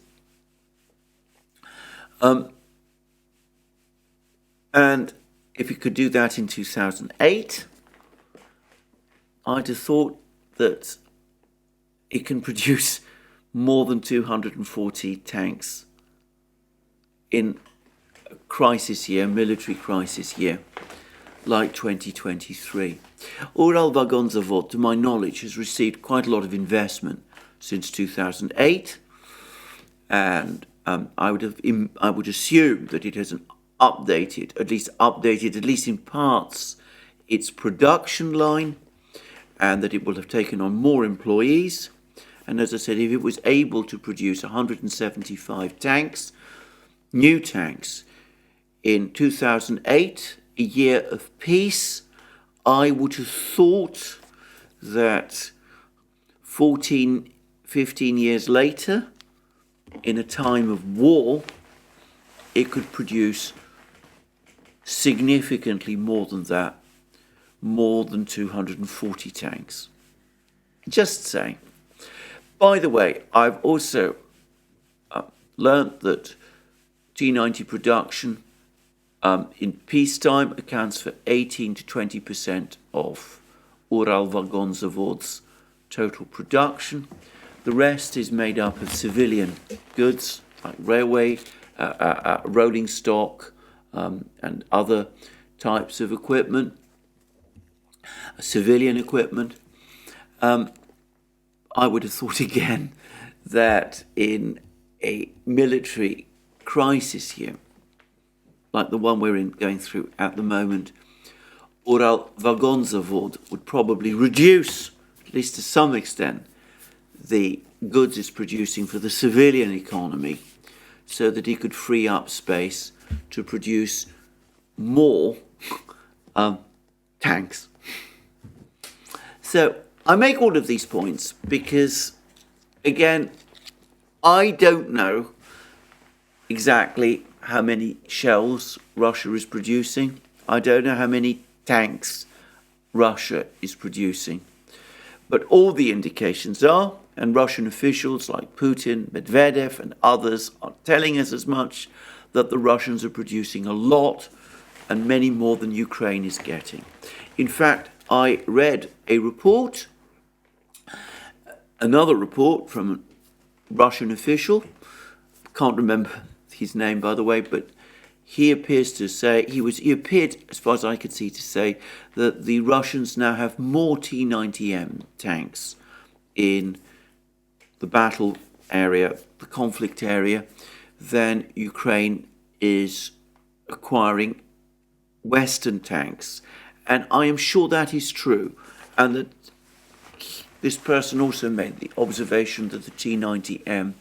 And if it could do that in 2008, I'd have thought that it can produce more than 240 tanks in a crisis year, military crisis year, like 2023. Ural Vagon Zavod, to my knowledge, has received quite a lot of investment since 2008, and I would assume that it has updated, at least in parts, its production line, and that it will have taken on more employees. And as I said, if it was able to produce 175 tanks, new tanks, in 2008, a year of peace, I would have thought that 14, 15 years later, in a time of war, it could produce significantly more than that, more than 240 tanks. Just saying. By the way, I've also learnt that T-90 production in peacetime accounts for 18 to 20% of Ural Vagon Zavod's total production. The rest is made up of civilian goods, like railway, rolling stock, and other types of equipment, civilian equipment. I would have thought again that in a military crisis here, like the one we're going through at the moment, Uralvagonzavod would probably reduce, at least to some extent, the goods it's producing for the civilian economy so that he could free up space to produce more tanks. So I make all of these points because, again, I don't know exactly how many shells Russia is producing. I don't know how many tanks Russia is producing. But all the indications are, and Russian officials like Putin, Medvedev and others are telling us as much, that the Russians are producing a lot and many more than Ukraine is getting. In fact, I read a report, another report from a Russian official, can't remember his name by the way, but he appears to say, he appeared, as far as I could see, to say that the Russians now have more T-90M tanks in the battle area, the conflict area, than Ukraine is acquiring Western tanks. And I am sure that is true. And that this person also made the observation that the T-90M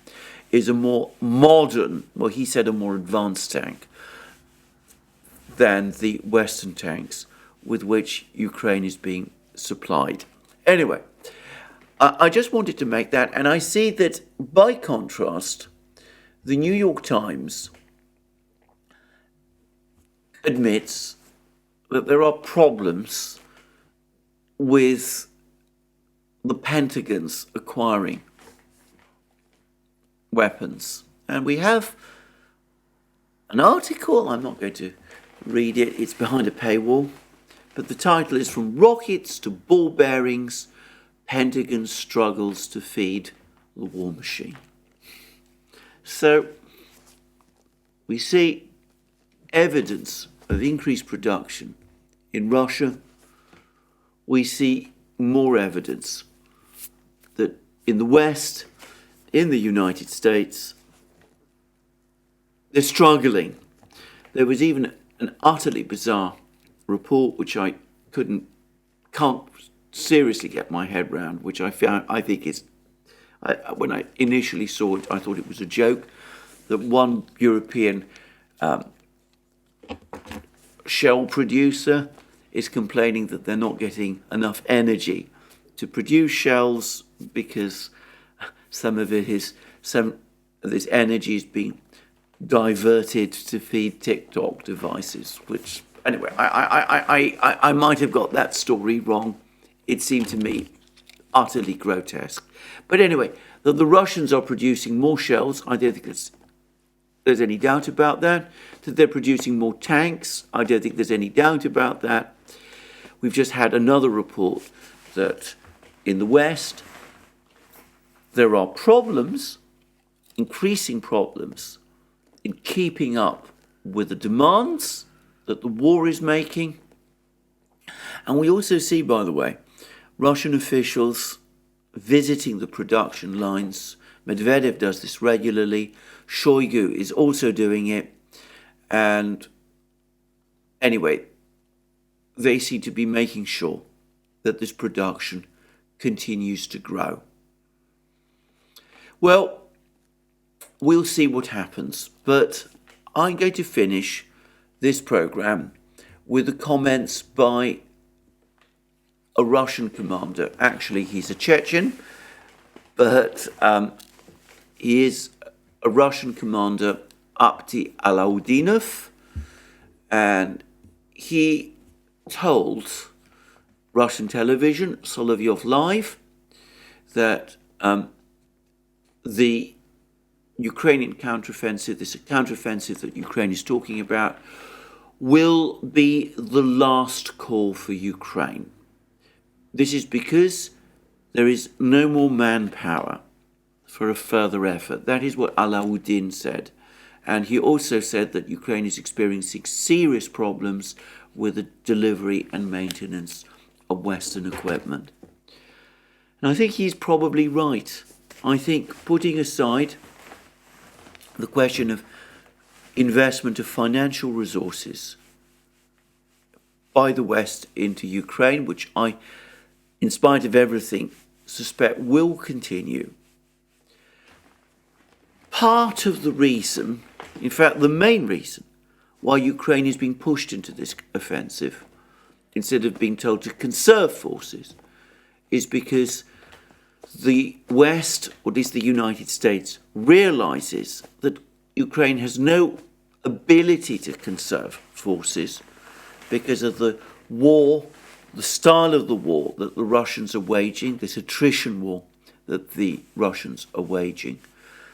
is a more modern, well, he said a more advanced tank than the Western tanks with which Ukraine is being supplied. Anyway, I just wanted to make that, and I see that, by contrast, the New York Times admits that there are problems with the Pentagon's acquiring weapons. And we have an article, I'm not going to read it, it's behind a paywall, but the title is From Rockets to Ball Bearings, Pentagon Struggles to Feed the War Machine. So we see evidence of increased production in Russia. We see more evidence that in the West, in the United States, they're struggling. There was even an utterly bizarre report which I can't seriously get my head round, which I think is, when I initially saw it, I thought it was a joke, that one European shell producer is complaining that they're not getting enough energy to produce shells because some of this energy is being diverted to feed TikTok devices, which, anyway, I might have got that story wrong. It seemed to me utterly grotesque. But anyway, that the Russians are producing more shells, I don't think there's any doubt about that. That they're producing more tanks, I don't think there's any doubt about that. We've just had another report that in the West there are problems, increasing problems, in keeping up with the demands that the war is making. And we also see, by the way, Russian officials visiting the production lines. Medvedev does this regularly. Shoigu is also doing it. And anyway, they seem to be making sure that this production continues to grow. Well, we'll see what happens. But I'm going to finish this program with the comments by a Russian commander. Actually, he's a Chechen, but he is a Russian commander, Apti Alaudinov, and he told Russian television, Solovyov Live, that the Ukrainian counteroffensive, this counteroffensive that Ukraine is talking about, will be the last call for Ukraine. This is because there is no more manpower for a further effort. That is what Alauddin said. And he also said that Ukraine is experiencing serious problems with the delivery and maintenance of Western equipment. And I think he's probably right. I think putting aside the question of investment of financial resources by the West into Ukraine, which I, in spite of everything, suspect will continue. Part of the reason, in fact the main reason, why Ukraine is being pushed into this offensive, instead of being told to conserve forces, is because the West, or at least the United States, realizes that Ukraine has no ability to conserve forces because of the war, the style of the war that the Russians are waging, this attrition war that the Russians are waging.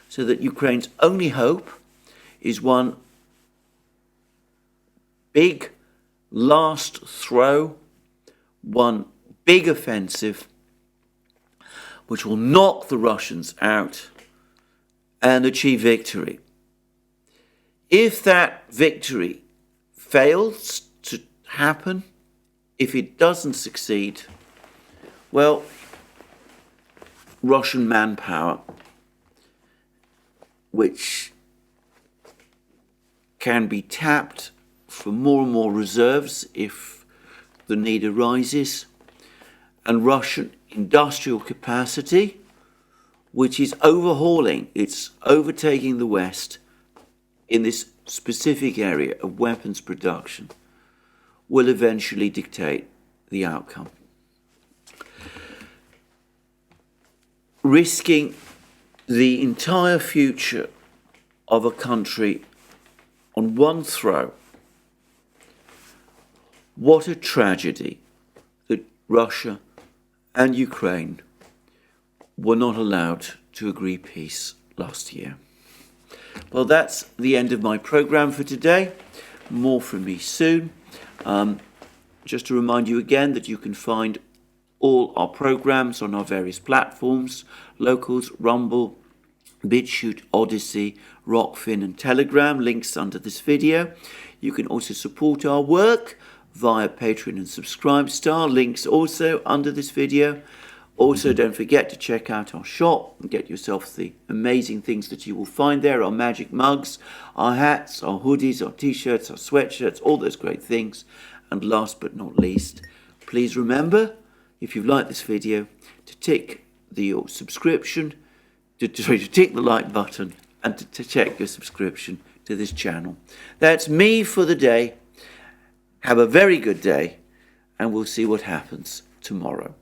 So that Ukraine's only hope is one big last throw, one big offensive, which will knock the Russians out and achieve victory. If that victory fails to happen, if it doesn't succeed, well, Russian manpower, which can be tapped for more and more reserves if the need arises, and Russian industrial capacity, which is overhauling, it's overtaking the West in this specific area of weapons production, will eventually dictate the outcome. Risking the entire future of a country on one throw. What a tragedy that Russia and Ukraine were not allowed to agree peace last year. Well, that's the end of my programme for today. More from me soon. Just to remind you again that you can find all our programmes on our various platforms: Locals, Rumble, BitChute, ODYSEE, Rockfin and Telegram, links under this video. You can also support our work via Patreon and Subscribestar, links also under this video. Also, don't forget to check out our shop and get yourself the amazing things that you will find there: our magic mugs, our hats, our hoodies, our t-shirts, our sweatshirts, all those great things. And last but not least, please remember, if you've liked this video, to tick the subscription, to tick the like button, and to check your subscription to this channel. That's me for the day. Have a very good day, and we'll see what happens tomorrow.